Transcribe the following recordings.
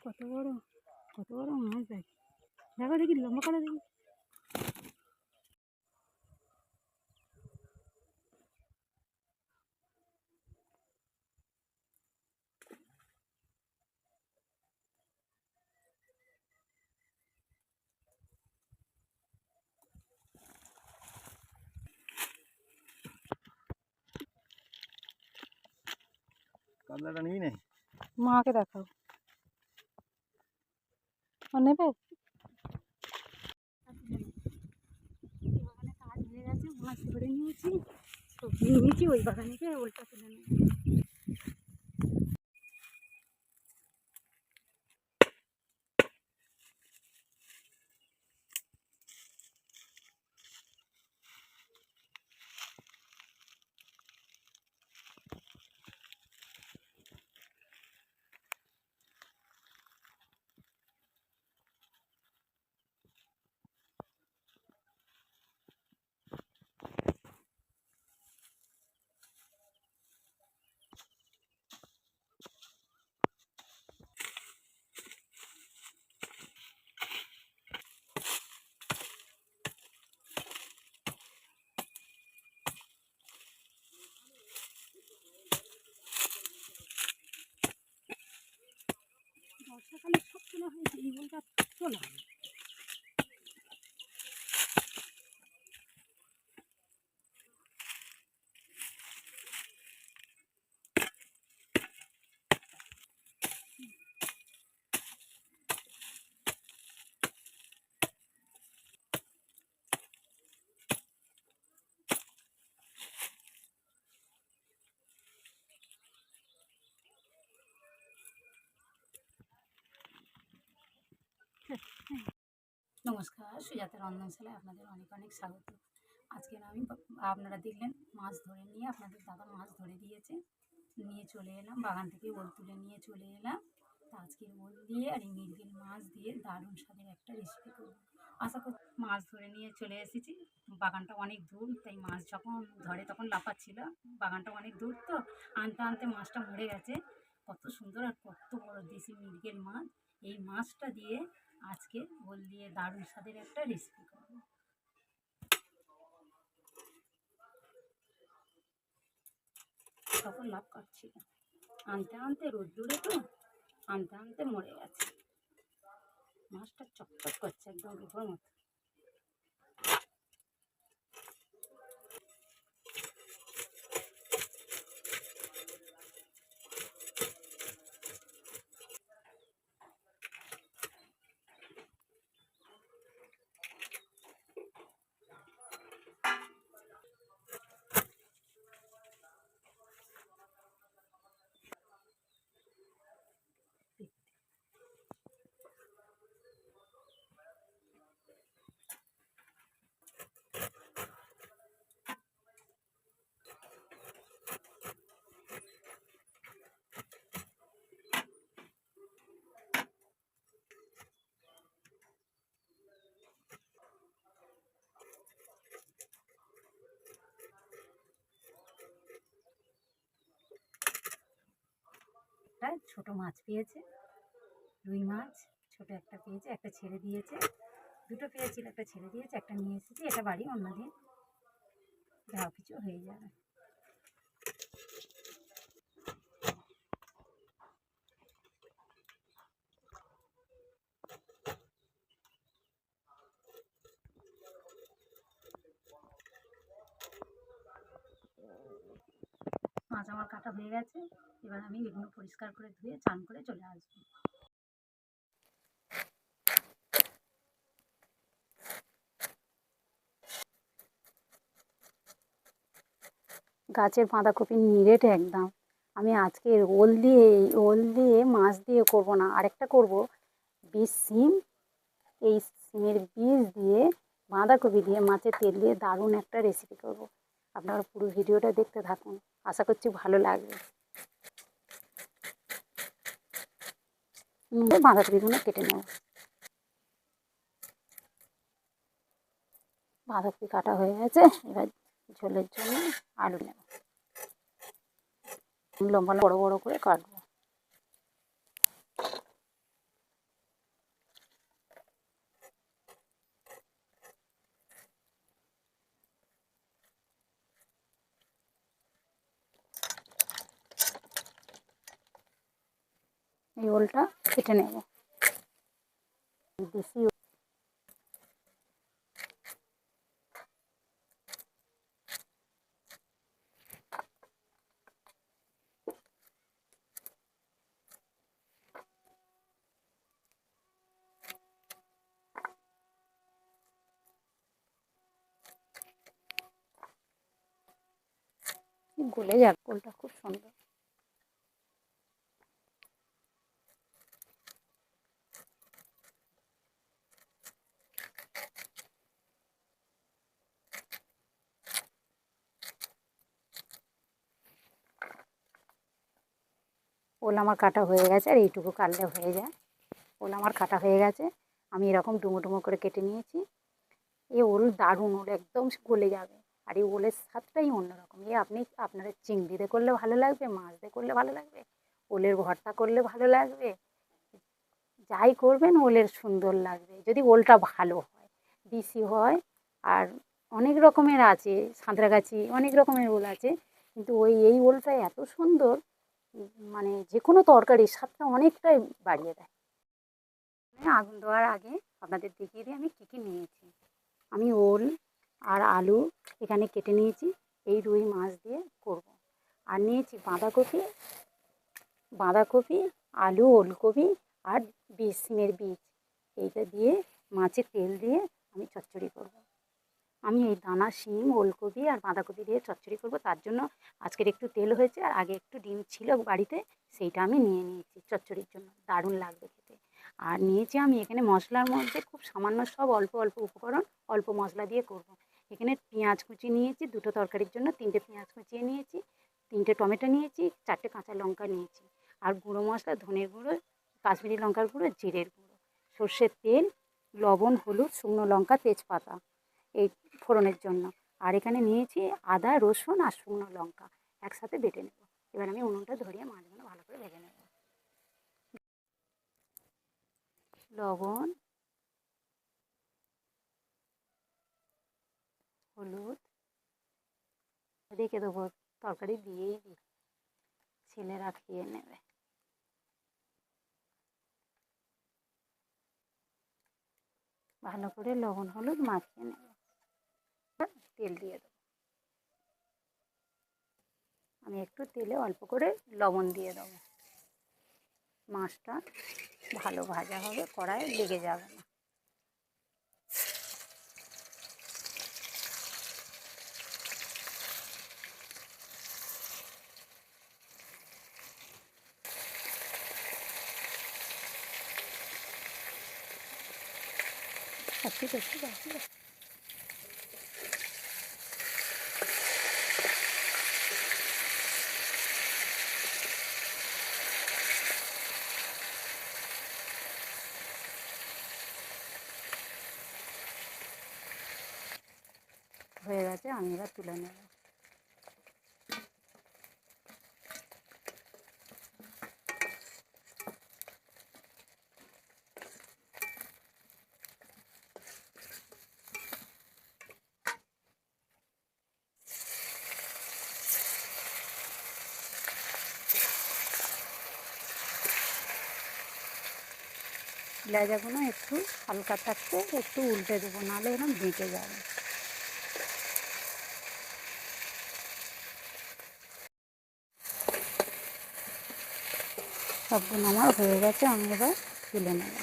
কত বড় কত বড় মাছ দেখি, দেখো দেখি লম্বা করে দেখি। কাতলাটা নিবি না? মাকে দেখাও, নেবে। বাগানে কাজ হয়ে গেছে, মাছ ধরে নিয়েছি, সবজি নিয়েছি, ওই বাগানে গিয়ে ওইটা তুলে নেব। বর্ষাকালে সব তোলা হয়েছে, এই বলটা তোলা হয়। নমস্কার, সুজাতা রন্ধনশালায় আপনাদের অনেক অনেক স্বাগত। আজকে আমি আপনারা দেখলেন মাছ ধরে নিয়ে, আপনাদের দাদা মাছ ধরে দিয়েছে, নিয়ে চলে এলাম বাগান থেকে ওল তুলে নিয়ে চলে এলাম। তা আজকের ওল দিয়ে আর এই মৃগেল মাছ দিয়ে দারুণ স্বাদের একটা রেসিপি করব। আশা করি মাছ ধরে নিয়ে চলে এসেছি, বাগানটা অনেক দূর, তাই মাছ যখন ধরে তখন লাফাচ্ছিল। বাগানটা অনেক দূর তো, আনতে আনতে মাছটা মরে গেছে। কত সুন্দর আর কত বড় দেশি মৃগেল মাছ। এই মাছটা দিয়ে আজকে ওল দিয়ে দারুণ স্বাদের একটা রেসিপি করব। তখন লাভ কাটছিল, আনতে আনতে রোদ্দুরে তো, আনতে আনতে মরে গেছে। মাছটা চকচক করছে একদম রূপোর মতো। একটা ছোটো মাছ পেয়েছে, রুই মাছ ছোটো একটা পেয়েছে, একটা ছেড়ে দিয়েছে। দুটো পেয়েছিল, একটা ছেড়ে দিয়েছে, একটা নিয়ে এসেছি। এটা বাড়ি অন্যদিন যা কিছু হয়ে যাবে। মাছ আমার কাটা হয়ে গেছে, এবার আমি এগুলো পরিষ্কার করে ধুয়ে চান করে চলে আসবো। গাছের বাঁধাকপি নিরেট একদম। আমি আজকে ওল দিয়ে মাছ দিয়ে করব না, আরেকটা করব বীজ সিম। এই সিমের বীজ দিয়ে বাঁধাকপি দিয়ে মাছের তেল দিয়ে দারুণ একটা রেসিপি করব। আপনারা পুরো ভিডিওটা দেখতে থাকুন, আশা করছি ভালো লাগবে। বাঁধাকপিগুলো কেটে নেব। বাঁধাকপি কাটা হয়ে গেছে, এবার ঝোলের জন্য আলু নেব। লম্বা বড় বড় করে কাটবো। এই ওলটা কেটে নেব। দেশি গলে যাক, ওলটা খুব সুন্দর। ওল আমার কাটা হয়ে গেছে, আর এইটুকু কাটলে হয়ে যায়। ওল আমার কাটা হয়ে গেছে, আমি এরকম ডুমো ডুমো করে কেটে নিয়েছি। এই ওল দারুণ, ওল একদম গলে যাবে। আর এই ওলের স্বাদটাই অন্যরকম। আপনি আপনারা চিংড়ি দিয়ে করলে ভালো লাগবে, মাছ দিয়ে করলে ভালো লাগবে, ওলের ভর্তা করলে ভালো লাগবে, যাই করবেন ওলের সুন্দর লাগবে যদি ওলটা ভালো হয়, দেশি হয়। আর অনেক রকমের আছে, সাঁতরাগাছি অনেক রকমের ওল আছে, কিন্তু এই ওলটা এত সুন্দর, মানে যে কোনো তরকারির স্বাদটা অনেকটাই বাড়িয়ে দেয়। আগুন দেওয়ার আগে আপনাদের দেখিয়ে দিই আমি কী কী নিয়েছি। আমি ওল আর আলু এখানে কেটে নিয়েছি, এই রুই মাছ দিয়ে করব। আর নিয়েছি বাঁধাকপি, আলু, ওলকপি আর সিমের বীজ, এইটা দিয়ে মাছের তেল দিয়ে আমি চচ্চড়ি করব। আমি এই দানা শিম, ওলকপি আর বাঁধাকপি দিয়ে চচ্চড়ি করব, তার জন্য আজকের একটু তেল হয়েছে, আর আগে একটু ডিম ছিল বাড়িতে, সেইটা আমি নিয়ে নিয়েছি চচ্চড়ির জন্য, দারুণ লাগবে খেতে। আর নিয়েছি আমি এখানে মশলার মধ্যে খুব সামান্য সব অল্প অল্প উপকরণ, অল্প মশলা দিয়ে করব। এখানে পেঁয়াজ কুচি নিয়েছি, দুটো তরকারির জন্য 3টে পেঁয়াজ কুচিয়ে নিয়েছি, 3টে টমেটো নিয়েছি, 4টে কাঁচা লঙ্কা নিয়েছি। আর গুঁড়ো মশলা ধনের গুঁড়ো, কাশ্মীরি লঙ্কার গুঁড়ো, জিরের গুঁড়ো, সর্ষের তেল, লবণ, হলুদ, শুকনো লঙ্কা, তেজপাতা এই ফোড়নের জন্য। আর এখানে নিয়েছি আদা, রসুন আর শুকনো লঙ্কা একসাথে বেটে নেব। এবার আমি উনুনটা ধরিয়ে মাছগুলো ভালো করে ভেজে নেব। লবণ, হলুদ রেখে দেবো, তরকারি দিয়েই দিই, ছেলেরা খেয়ে নেবে। ভালো করে লবণ হলুদ মাখিয়ে নেব, তেল দিয়ে দেবো। আমি একটু তেলে অল্প করে লবণ দিয়ে দেবো, মাছটা ভালো ভাজা হবে, কড়াইয়ে লেগে যাবে না। ঠিক আছে, ঠিক আছে। হয়ে গেছে, আমি এবার তুলে নেব। লেজাগুলো একটু হালকা থাকতে একটু উল্টে দেবো, নাহলে এরকম বেঁকে যাবে। সবগুলো আমার হয়ে গেছে, আমি এবার তুলে নেব।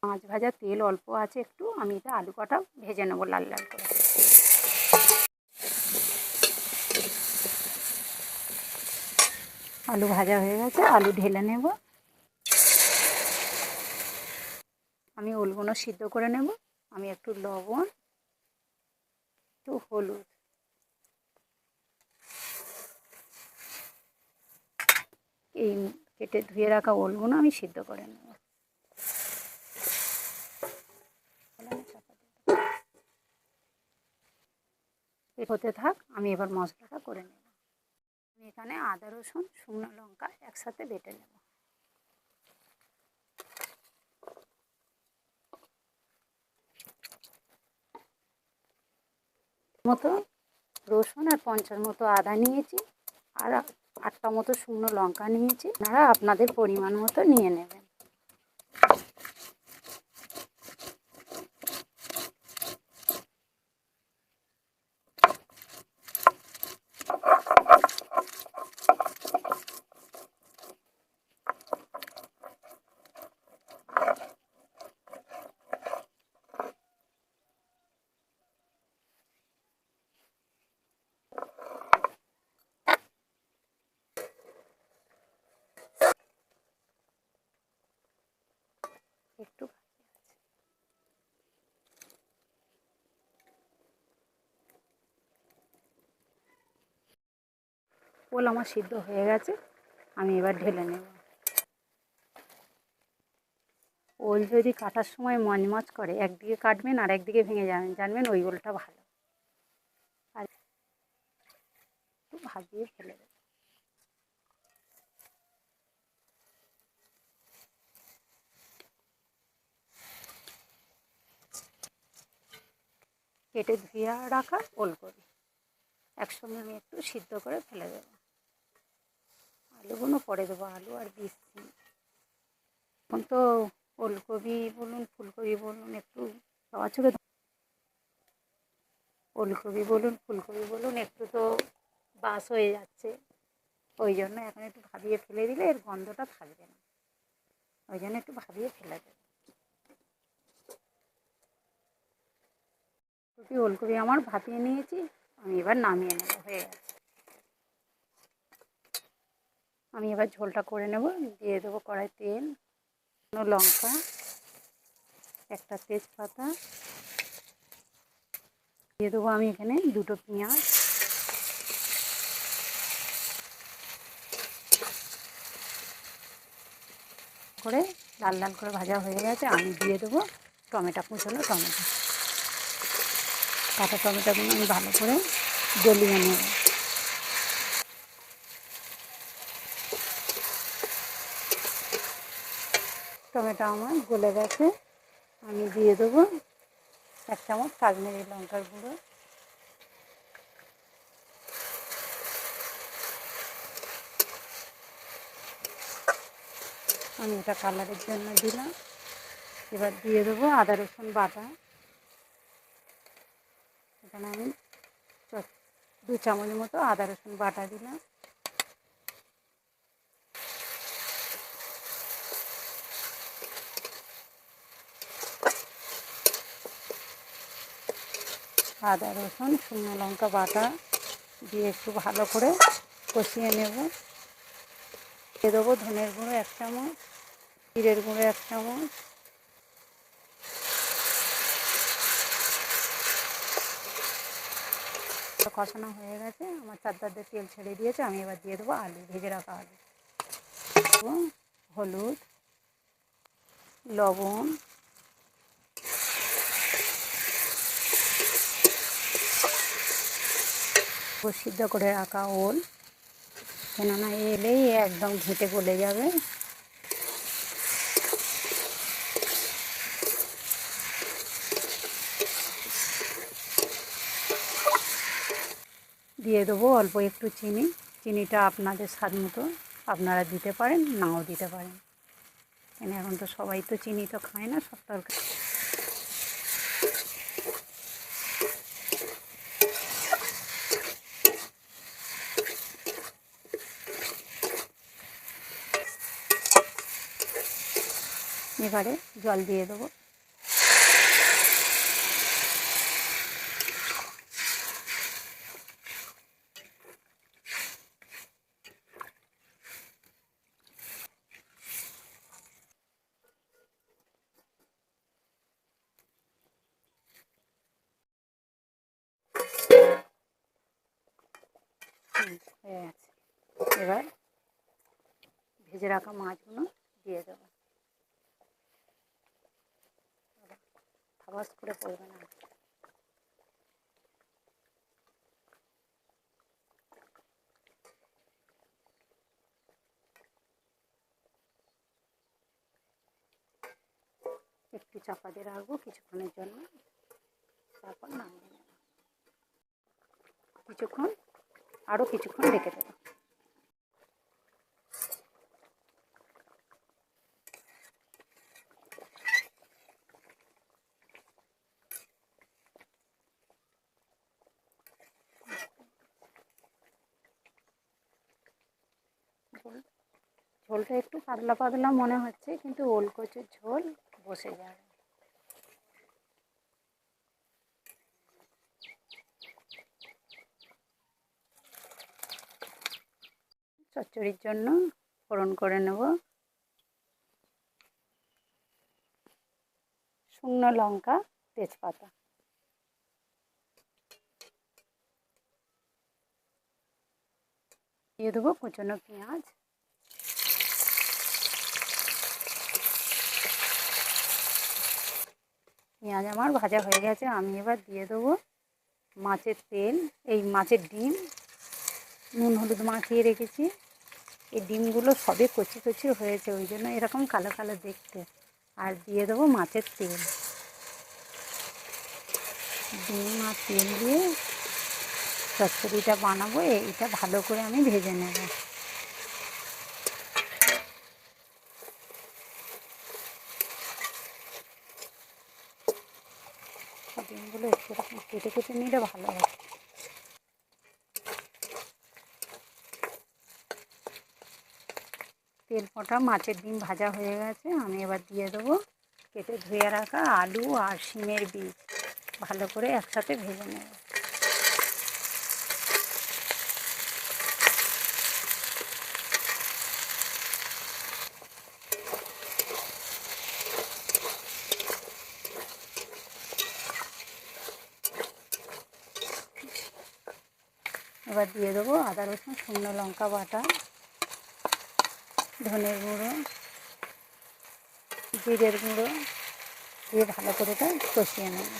মাছ ভাজা তেল অল্প আছে একটু, আমি এটা আলু কটা ভেজে নেবো লাল লাল করে। আলু ভাজা হয়ে গেছে, আলু ঢেলে নেব। আমি ওলগুলো সিদ্ধ করে নেব। আমি একটু লবণ, একটু হলুদ, এই কেটে ধুয়ে রাখা ওলগুলো আমি সিদ্ধ করে নেব। হতে থাক, আমি এবার মশলাটা করে নেব। আমি এখানে আদা রসুন শুকনো লঙ্কা একসাথে বেটে নেব। মতো রসুন আর 50 মতো আদা নিয়েছি, আর 8টা মতো শুকনো লঙ্কা নিয়েছি। আপনারা আপনাদের পরিমাণ মতো নিয়ে নেবেন। একটু ওল আমার সিদ্ধ হয়ে গেছে, আমি এবার ঢেলে নেব। ওল যদি কাটার সময় মচমচ করে, একদিকে কাটবেন আর একদিকে ভেঙে যাবেন, জানবেন ওই ওলটা ভালো। আর একটু ভাজিয়ে ফেলে দেবেন। কেটে ধুয়ে রাখা ওলকপি একসঙ্গে আমি একটু সিদ্ধ করে ফেলে দেবো। আলুগুলো পরে দেবো, আলু আর দিচ্ছি। এখন তো ওলকপি বলুন ফুলকপি বলুন একটু চোখে, ওলকপি বলুন ফুলকপি বলুন একটু তো বাস হয়ে যাচ্ছে। ওই জন্য এখন একটু ভাবিয়ে ফেলে দিলে এর গন্ধটা থাকবে না, ওই জন্য একটু ভাবিয়ে ফেলে দেবো। ওলকপি আমার ভাপিয়ে নিয়েছি, আমি এবার নামিয়ে নেব, হয়ে গেছে। আমি এবার ঝোলটা করে নেব। দিয়ে দেবো কড়াই তেল, লঙ্কা, একটা তেজপাতা, দিয়ে দেবো আমি এখানে 2টো পেঁয়াজ, করে লাল লাল করে ভাজা হয়ে গেছে। আমি দিয়ে দেবো টমেটো, কুচনো টমেটো। কাঁচা টমেটোগুলো আমি ভালো করে গলিয়ে নেব। টমেটো আমার গলে গেছে, আমি দিয়ে দেবো 1 চামচ কাশ্মীরি লঙ্কার গুঁড়ো, আমি এটা কালারের জন্য দিলাম। এবার দিয়ে দেবো আদা রসুন বাটা, এখানে আমি 2 চামচ মতো আদা রসুন বাটা দিলাম। আদা রসুন শুকনো লঙ্কা বাটা দিয়ে একটু ভালো করে কষিয়ে নেব। দিয়ে দেবো ধনের গুঁড়ো 1 চামচ, জিরের গুঁড়ো 1 চামচ, কষানো হয়ে গেছে, আমার চারদার দিয়ে তেল ছেড়ে দিয়েছে। আমি এবার দিয়ে দেবো আলু, ভেজে রাখা আলু, হলুদ, লবণ, সিদ্ধ করে রাখা ওল, কেননা এলেই একদম ঘেঁটে গলে যাবে। দিয়ে দেবো অল্প একটু চিনি, চিনিটা আপনাদের স্বাদ মতো আপনারা দিতে পারেন, নাও দিতে পারেন, কেন এখন তো সবাই তো চিনি তো খায় না সব তরকারি। এবারে জল দিয়ে দেবো। হয়ে গেছে। এবার ভেজে রাখা মাছগুলো দিয়ে দেবো। থাবাস করে পড়বে না। একটু চাপা দিয়ে রাখবো কিছুক্ষণের জন্য, তারপর নামিয়ে নেব। আরও কিছুক্ষণ রেখে দেবো। ঝোলটা একটু পাতলা পাতলা মনে হচ্ছে, কিন্তু ওল কচুর ঝোল বসে যাবে। চচ্চড়ির জন্য ফোড়ন করে নেব। শুকনো লঙ্কা, তেজপাতা, দিয়ে দেবো কুচনো পেঁয়াজ। পেঁয়াজ আমার ভাজা হয়ে গেছে। আমি এবার দিয়ে দেবো মাছের তেল, এই মাছের ডিম নুন হলুদ মাখিয়ে রেখেছি। এই ডিমগুলো সবে কচি কচি হয়েছে, ওই জন্য এরকম কালো কালো দেখতে। আর দিয়ে দেবো মাছের তেল। ডিম আর তেল দিয়ে চচ্চড়িটা বানাবো। এইটা ভালো করে আমি ভেজে নেব। ডিমগুলো একটু এরকম কেটে কেটে নিলে ভালো হয়। তেল ফোটা মাছের ডিম ভাজা হয়ে গেছে। আমি এবার দিয়ে দেবো কেটে ধুয়ে রাখা আলু আর শিমের বীজ, ভালো করে একসাথে ভেজে নেব। এবার দিয়ে দেবো আদা রসুন শুকনো লঙ্কা বাটা, ধনের গুঁড়ো, জিরের গুঁড়ো দিয়ে ভালো করে এটা কষিয়ে নেব।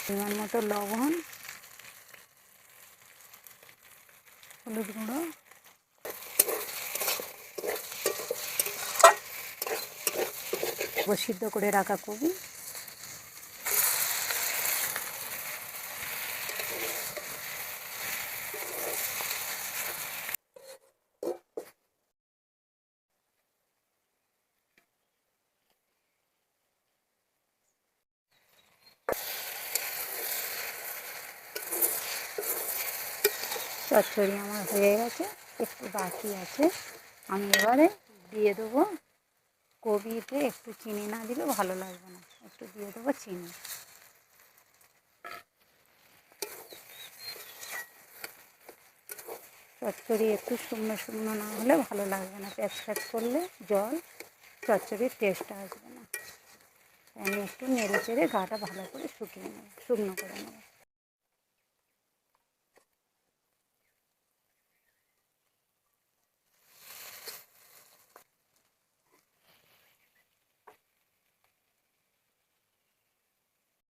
পরিমাণ মতো লবণ, হলুদ গুঁড়ো, সিদ্ধ করে রাখা কবি, চচ্চড়ি আমার হয়ে গেছে, একটু বাকি আছে। আমি এবারে দিয়ে দেবো কবিতে একটু চিনি না দিলে ভালো লাগবে না, একটু দিয়ে দেবো চিনি। চচ্চড়ি একটু শুকনো শুকনো না হলে ভালো লাগবে না, প্যাচ প্যাচ করলে জল চচ্চড়ির টেস্ট আসবে না। আমি একটু নেড়ে চেড়ে গাটা ভালো করে শুকিয়ে নেব, শুকনো করে নেব।